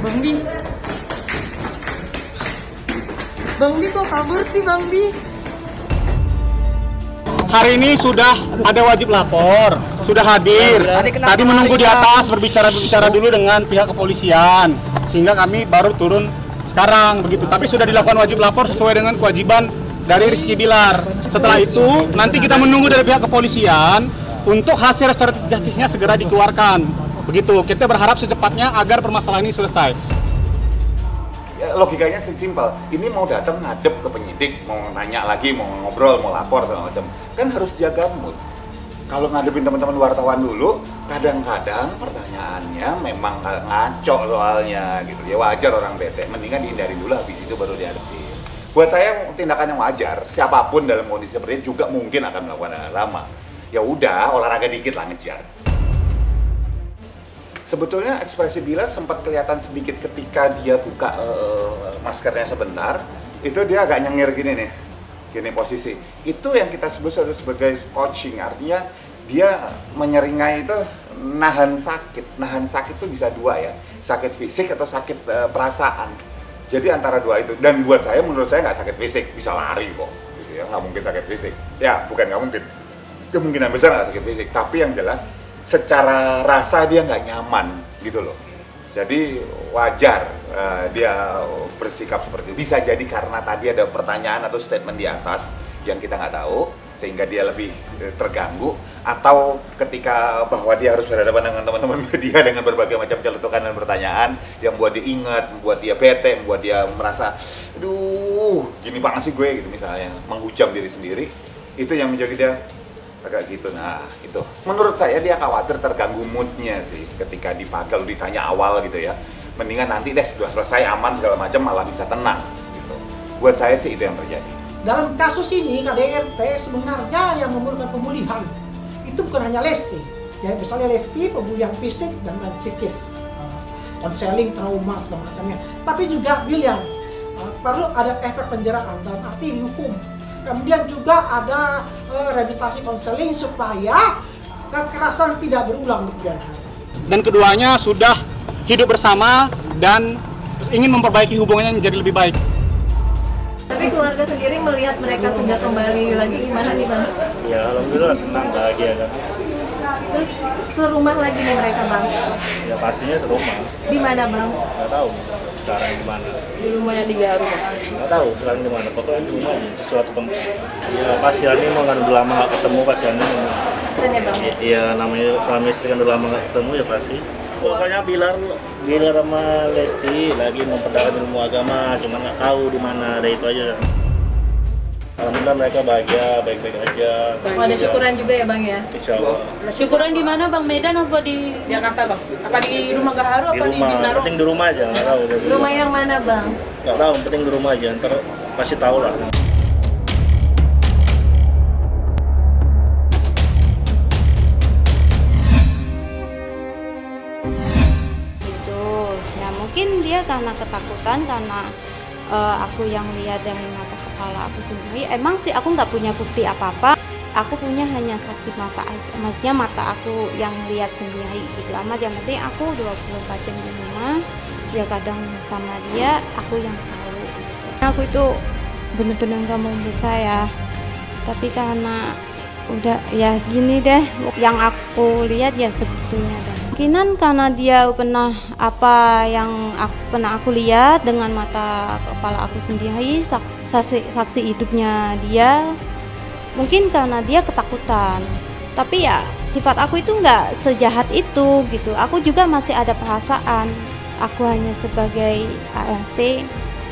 Bang Bi. Bang Bi kok kabur sih Bang Bi? Hari ini sudah ada wajib lapor, sudah hadir. Tadi menunggu di atas berbicara dulu dengan pihak kepolisian, sehingga kami baru turun sekarang begitu. Tapi sudah dilakukan wajib lapor sesuai dengan kewajiban dari Rizky Bilar. Setelah itu nanti kita menunggu dari pihak kepolisian untuk hasil restoratif justice-nya segera dikeluarkan. Begitu. Kita berharap secepatnya agar permasalahan ini selesai. Logikanya simpel, ini mau datang ngadep ke penyidik, mau nanya lagi, mau ngobrol, mau lapor segala macam, kan harus jaga mood. Kalau ngadepin teman-teman wartawan dulu, kadang-kadang pertanyaannya memang ngaco soalnya gitu. Ya wajar orang bete, mendingan dihindari dulu, habis itu baru dihadapin. Buat saya tindakan yang wajar, siapapun dalam kondisi seperti itu juga mungkin akan melakukan hal yang sama. Ya udah, olahraga dikit lah ngejar. Sebetulnya ekspresi Bilar sempat kelihatan sedikit ketika dia buka maskernya sebentar. Itu dia agak nyengir gini nih, gini posisi. Itu yang kita sebut sebagai coaching, artinya dia menyeringai itu nahan sakit. Nahan sakit itu bisa dua ya, sakit fisik atau sakit perasaan. Jadi antara dua itu. Dan menurut saya nggak sakit fisik, bisa lari kok. Gitu ya, nggak mungkin sakit fisik. Ya bukan nggak mungkin, kemungkinan besar nggak sakit fisik. Tapi yang jelas secara rasa dia nggak nyaman gitu loh. Jadi wajar dia bersikap seperti itu. Bisa jadi karena tadi ada pertanyaan atau statement di atas yang kita nggak tahu, sehingga dia lebih terganggu, atau ketika bahwa dia harus berhadapan dengan teman-teman media dengan berbagai macam celetukan dan pertanyaan yang membuat dia ingat, membuat dia bete, membuat dia merasa aduh gini banget sih gue gitu misalnya, menghujam diri sendiri. Itu yang menjadi dia agak gitu. Nah itu menurut saya dia khawatir terganggu moodnya sih ketika kalau ditanya awal gitu ya. Mendingan nanti deh sudah selesai aman segala macam malah bisa tenang gitu. Buat saya sih itu yang terjadi. Dalam kasus ini KDRT sebenarnya yang memerlukan pemulihan itu bukan hanya Lesti ya, misalnya Lesti pemulihan fisik dan psikis, konseling, trauma segala macamnya, tapi juga Bilar perlu ada efek penjaraan dalam arti hukum. Kemudian juga ada rehabilitasi konseling supaya kekerasan tidak berulang di kemudian hari. Dan keduanya sudah hidup bersama dan ingin memperbaiki hubungannya menjadi lebih baik. Tapi keluarga sendiri melihat mereka sudah kembali lagi gimana nih Bang? Ya alhamdulillah senang, bahagia kan. Terus serumah lagi nih mereka Bang? Ya pastinya serumah. Di mana Bang? Nggak tahu sekarang di mana. Di rumahnya di Garut. Nggak tahu sekarang di mana. Pokoknya di rumah aja, sesuatu tempat. Ya pasti ini mau kan udah lama nggak ketemu pasti ini. Ya Bang? Iya namanya suami istri kan udah lama nggak ketemu ya pasti. Pokoknya Bilar sama Lesti lagi memperdalam ilmu agama, cuma nggak tahu di mana, ada itu aja. Alhamdulillah mereka bahagia, baik-baik aja. Oh, ada syukuran juga ya Bang ya? Insya Allah. Syukuran di mana Bang? Medan apa di Jakarta Bang? Apa di rumah Gaharu apa di Bintaro? Penting di rumah aja, nggak tahu. Rumah yang mana Bang? Nggak tahu, penting di rumah aja, ntar pasti tahu lah. Mungkin dia karena ketakutan, karena aku yang lihat dari mata kepala aku sendiri. Emang sih aku nggak punya bukti apa-apa, aku punya hanya saksi mata aja, maksudnya mata aku yang lihat sendiri gitu amat. Yang penting aku 24 jam di rumah ya, kadang sama dia, aku yang tahu gitu. Aku itu bener-bener nggak mau buka ya, tapi karena udah ya gini deh yang aku lihat ya sebetulnya dah. Mungkinan karena dia pernah apa yang pernah aku lihat dengan mata kepala aku sendiri, saksi hidupnya dia, mungkin karena dia ketakutan. Tapi ya sifat aku itu nggak sejahat itu gitu. Aku juga masih ada perasaan. Aku hanya sebagai ART,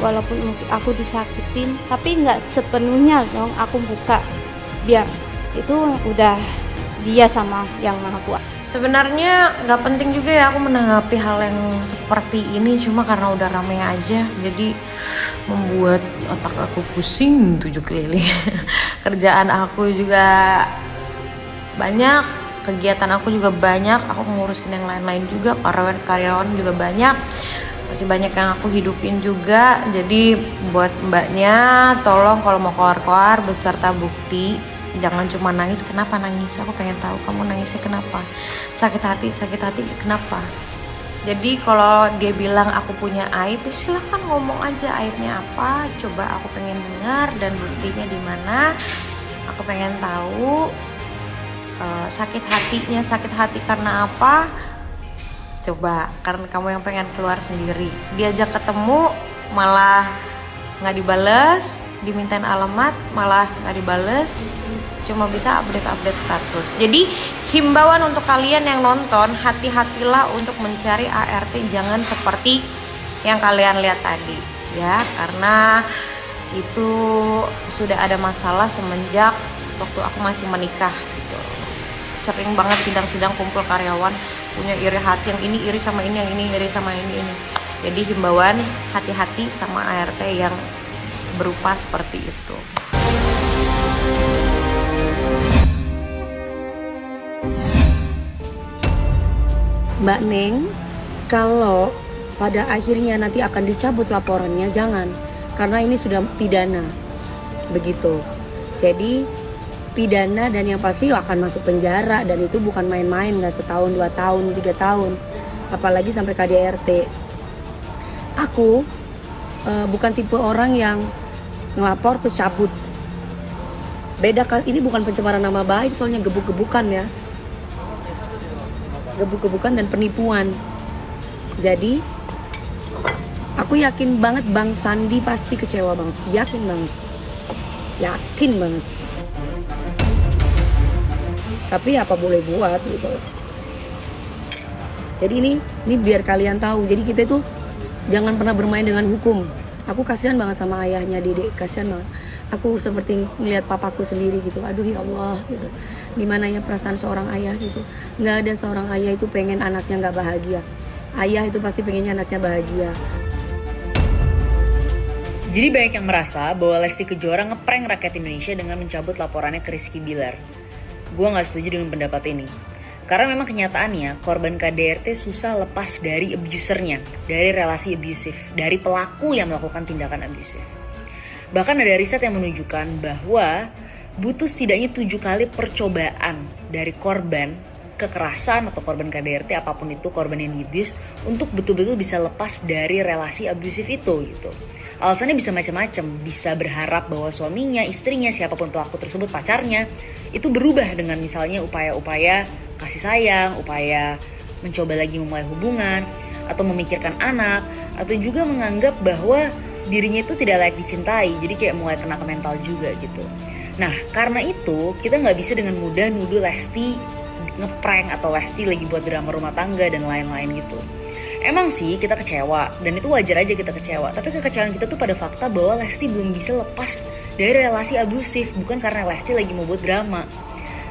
walaupun aku disakitin, tapi nggak sepenuhnya dong aku buka. Biar itu udah dia sama yang Maha Kuasa. Sebenarnya nggak penting juga ya aku menanggapi hal yang seperti ini, cuma karena udah rame aja jadi membuat otak aku pusing 7 keliling. Kerjaan aku juga banyak, kegiatan aku juga banyak, aku ngurusin yang lain-lain juga, karyawan juga banyak, masih banyak yang aku hidupin juga. Jadi buat mbaknya tolong kalau mau keluar beserta bukti, jangan cuma nangis. Kenapa nangis? Aku pengen tahu kamu nangisnya kenapa. Sakit hati kenapa? Jadi kalau dia bilang aku punya aib, ya silahkan ngomong aja aibnya apa. Coba aku pengen dengar dan buktinya di mana. Aku pengen tahu sakit hati karena apa. Coba, karena kamu yang pengen keluar sendiri. Diajak ketemu malah nggak dibales, dimintain alamat malah nggak dibales. Cuma bisa update status. Jadi himbauan untuk kalian yang nonton, hati-hatilah untuk mencari ART, jangan seperti yang kalian lihat tadi ya, karena itu sudah ada masalah semenjak waktu aku masih menikah gitu. Sering banget sidang-sidang kumpul karyawan punya iri hati, yang ini iri sama ini, yang ini iri sama ini. Jadi himbauan, hati-hati sama ART yang berupa seperti itu. Mbak Neng, kalau pada akhirnya nanti akan dicabut laporannya, jangan, karena ini sudah pidana, begitu. Jadi pidana dan yang pasti akan masuk penjara, dan itu bukan main-main, nggak setahun, 2 tahun, 3 tahun, apalagi sampai KDRT. Aku bukan tipe orang yang ngelapor terus cabut. Beda, ini bukan pencemaran nama baik, soalnya gebuk-gebukan ya. Gebuk-gebukan dan penipuan. Jadi aku yakin banget Bang Sandi pasti kecewa banget. Yakin banget. Tapi apa boleh buat gitu. Jadi ini biar kalian tahu. Jadi kita itu jangan pernah bermain dengan hukum. Aku kasihan banget sama ayahnya Dede, kasihan banget. Aku seperti melihat papaku sendiri gitu. Aduh ya Allah gitu. Gimana ya perasaan seorang ayah gitu. Nggak ada seorang ayah itu pengen anaknya nggak bahagia. Ayah itu pasti pengennya anaknya bahagia. Jadi banyak yang merasa bahwa Lesti Kejora ngeprank rakyat Indonesia dengan mencabut laporannya ke Rizky Bilar. Gue nggak setuju dengan pendapat ini. Karena memang kenyataannya korban KDRT susah lepas dari abusernya, dari relasi abusif, dari pelaku yang melakukan tindakan abusif. Bahkan ada riset yang menunjukkan bahwa butuh setidaknya 7 kali percobaan dari korban kekerasan atau korban KDRT, apapun itu korban yang di-abuse, untuk betul-betul bisa lepas dari relasi abusif itu gitu. Alasannya bisa macam-macam, bisa berharap bahwa suaminya, istrinya, siapapun pelaku tersebut, pacarnya, itu berubah dengan misalnya upaya-upaya kasih sayang, upaya mencoba lagi memulai hubungan, atau memikirkan anak, atau juga menganggap bahwa dirinya itu tidak layak dicintai, jadi kayak mulai kena ke mental juga gitu. Nah, karena itu kita nggak bisa dengan mudah nuduh Lesti ngeprank atau Lesti lagi buat drama rumah tangga dan lain-lain gitu. Emang sih kita kecewa, dan itu wajar aja kita kecewa, tapi kekecewaan kita tuh pada fakta bahwa Lesti belum bisa lepas dari relasi abusif, bukan karena Lesti lagi mau buat drama.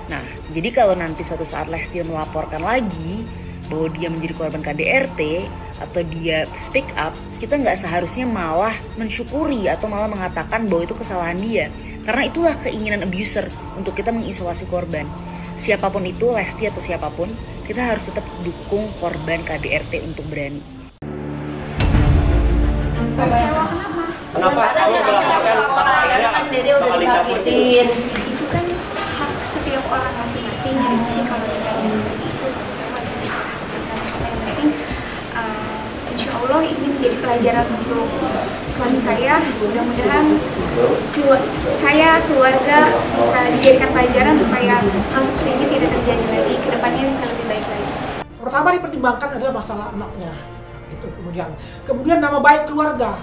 Nah, jadi kalau nanti suatu saat Lesti melaporkan lagi bahwa dia menjadi korban KDRT atau dia speak up, kita nggak seharusnya malah mensyukuri atau malah mengatakan bahwa itu kesalahan dia, karena itulah keinginan abuser untuk kita mengisolasi korban. Siapapun itu, Lesti atau siapapun, kita harus tetap dukung korban KDRT untuk berani. Kecewa kenapa? Kenapa? Kamu melaporkan laporannya kan Dede udah disakitin. Itu kan hak setiap orang masing-masing. Jadi kalau ditanya seperti itu, saya tidak bisa. Yang penting, insya Allah ini menjadi pelajaran untuk suami saya. Mudah-mudahan keluarga bisa dijadikan pelajaran supaya hal seperti ini tidak terjadi lagi. Kedepannya bisa lebih baik lagi. Pertama dipertimbangkan adalah masalah anaknya, gitu. Kemudian nama baik keluarga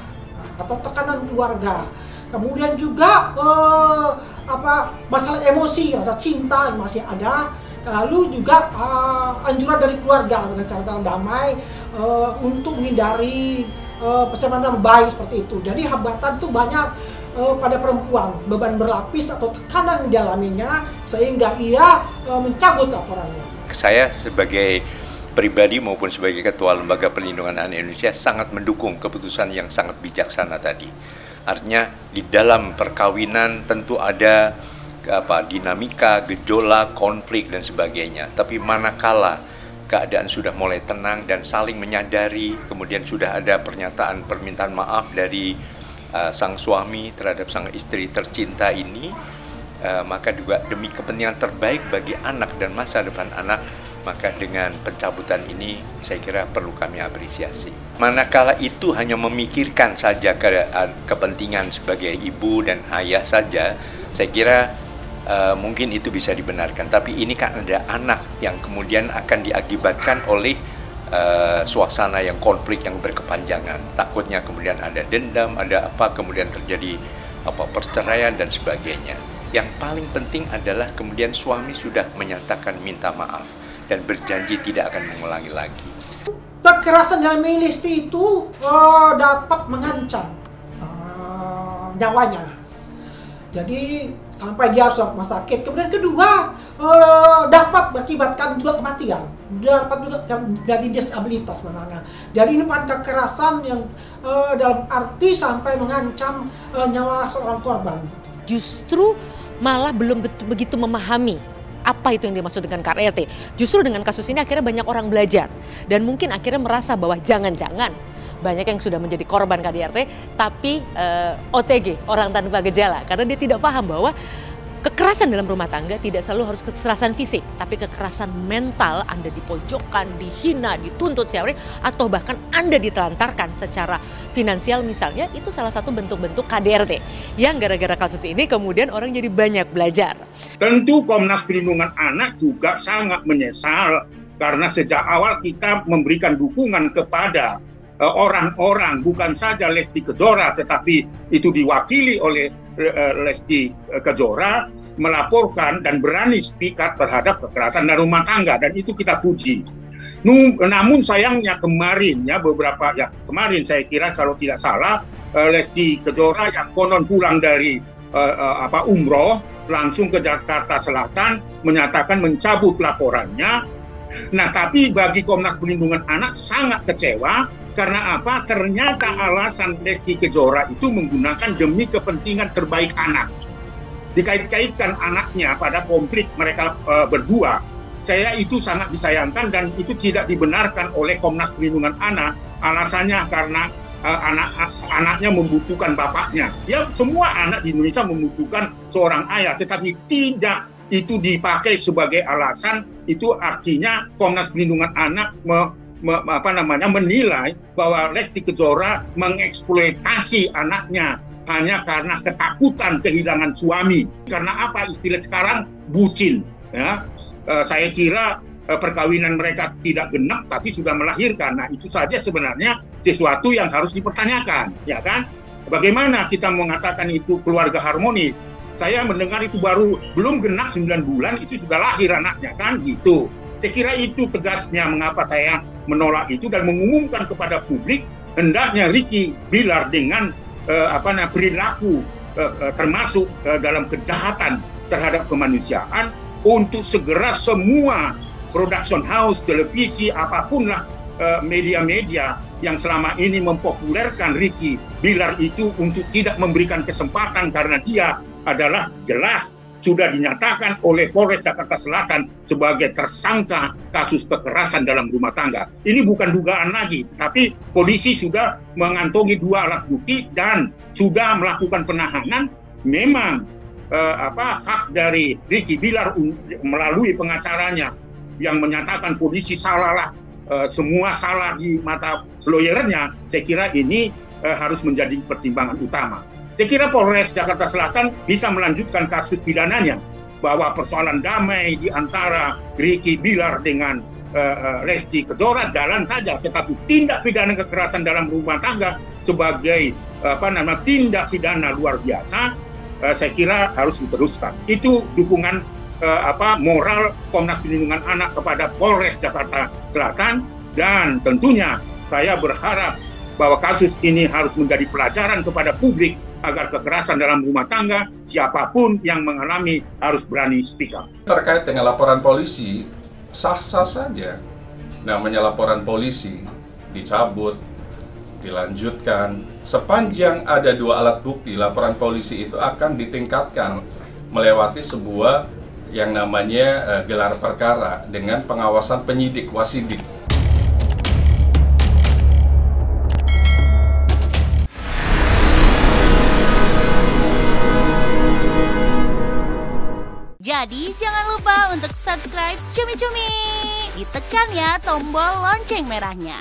atau tekanan keluarga. Kemudian juga masalah emosi, rasa cinta yang masih ada. Lalu juga anjuran dari keluarga dengan cara-cara damai untuk menghindari pencemaran nama baik seperti itu. Jadi hambatan itu banyak pada perempuan, beban berlapis atau tekanan yang dialaminya sehingga ia mencabut laporannya. Saya sebagai pribadi maupun sebagai Ketua Lembaga Perlindungan Anak Indonesia sangat mendukung keputusan yang sangat bijaksana tadi. Artinya di dalam perkawinan tentu ada dinamika, gejolak, konflik dan sebagainya. Tapi manakala keadaan sudah mulai tenang dan saling menyadari, kemudian sudah ada pernyataan permintaan maaf dari sang suami terhadap sang istri tercinta ini, maka juga demi kepentingan terbaik bagi anak dan masa depan anak, maka dengan pencabutan ini saya kira perlu kami apresiasi. Manakala itu hanya memikirkan saja kepentingan sebagai ibu dan ayah saja, saya kira mungkin itu bisa dibenarkan. Tapi ini kan ada anak yang kemudian akan diakibatkan oleh suasana yang konflik yang berkepanjangan. Takutnya kemudian ada dendam, ada apa, kemudian terjadi perceraian dan sebagainya. Yang paling penting adalah kemudian suami sudah menyatakan minta maaf dan berjanji tidak akan mengulangi lagi. Kekerasan dalam Lesti itu dapat mengancam nyawanya. Jadi sampai dia harus ke rumah sakit. Kemudian kedua, dapat mengakibatkan juga kematian. Dapat juga jadi disabilitas sebenarnya. Jadi ini bukan kekerasan yang dalam arti sampai mengancam nyawa seorang korban. Justru malah belum begitu memahami apa itu yang dimaksud dengan KDRT. Justru dengan kasus ini akhirnya banyak orang belajar dan mungkin akhirnya merasa bahwa jangan-jangan banyak yang sudah menjadi korban KDRT tapi OTG, orang tanpa gejala, karena dia tidak paham bahwa kekerasan dalam rumah tangga tidak selalu harus kekerasan fisik, tapi kekerasan mental. Anda dipojokkan, dihina, dituntut siapa, atau bahkan Anda ditelantarkan secara finansial misalnya, itu salah satu bentuk-bentuk KDRT yang gara-gara kasus ini kemudian orang jadi banyak belajar. Tentu Komnas Perlindungan Anak juga sangat menyesal karena sejak awal kita memberikan dukungan kepada orang-orang, bukan saja Lesti Kejora, tetapi itu diwakili oleh Lesti Kejora, melaporkan dan berani speak up terhadap kekerasan dalam rumah tangga, dan itu kita puji. Namun sayangnya kemarin kemarin saya kira kalau tidak salah Lesti Kejora yang konon pulang dari umroh langsung ke Jakarta Selatan menyatakan mencabut laporannya. Nah, tapi bagi Komnas Perlindungan Anak sangat kecewa karena apa? Ternyata alasan Lesti Kejora itu menggunakan demi kepentingan terbaik anak. Dikait-kaitkan anaknya pada konflik mereka berdua. Saya itu sangat disayangkan dan itu tidak dibenarkan oleh Komnas Perlindungan Anak. Alasannya karena anaknya membutuhkan bapaknya. Ya, semua anak di Indonesia membutuhkan seorang ayah, tetapi tidak itu dipakai sebagai alasan. Itu artinya Komnas Perlindungan Anak menilai bahwa Lesti Kejora mengeksploitasi anaknya hanya karena ketakutan kehilangan suami. Karena apa? Istilah sekarang bucin. Ya, saya kira perkawinan mereka tidak genap tapi sudah melahirkan. Nah, itu saja sebenarnya sesuatu yang harus dipertanyakan, ya kan? Bagaimana kita mengatakan itu keluarga harmonis? Saya mendengar itu belum genap 9 bulan itu sudah lahir anaknya, kan gitu. Saya kira itu tegasnya mengapa saya menolak itu dan mengumumkan kepada publik hendaknya Ricky Bilar dengan perilaku termasuk dalam kejahatan terhadap kemanusiaan untuk segera semua production house, televisi, apapun lah media-media yang selama ini mempopulerkan Ricky Bilar itu untuk tidak memberikan kesempatan karena dia adalah jelas sudah dinyatakan oleh Polres Jakarta Selatan sebagai tersangka kasus kekerasan dalam rumah tangga. Ini bukan dugaan lagi, tetapi polisi sudah mengantongi 2 alat bukti dan sudah melakukan penahanan. Memang hak dari Ricky Bilar melalui pengacaranya yang menyatakan polisi salah semua salah di mata lawyernya. Saya kira ini harus menjadi pertimbangan utama. Saya kira Polres Jakarta Selatan bisa melanjutkan kasus pidananya bahwa persoalan damai di antara Ricky Bilar dengan Lesti Kejora jalan saja, tetapi tindak pidana kekerasan dalam rumah tangga sebagai tindak pidana luar biasa, saya kira harus diteruskan. Itu dukungan moral Komnas Perlindungan Anak kepada Polres Jakarta Selatan, dan tentunya saya berharap bahwa kasus ini harus menjadi pelajaran kepada publik agar kekerasan dalam rumah tangga siapapun yang mengalami harus berani speak up. Terkait dengan laporan polisi, sah-sah saja. Namanya laporan polisi dicabut, dilanjutkan. Sepanjang ada 2 alat bukti, laporan polisi itu akan ditingkatkan melewati sebuah yang namanya gelar perkara dengan pengawasan penyidik, wasidik. Jadi jangan lupa untuk subscribe Cumi Cumi. Ditekan ya tombol lonceng merahnya.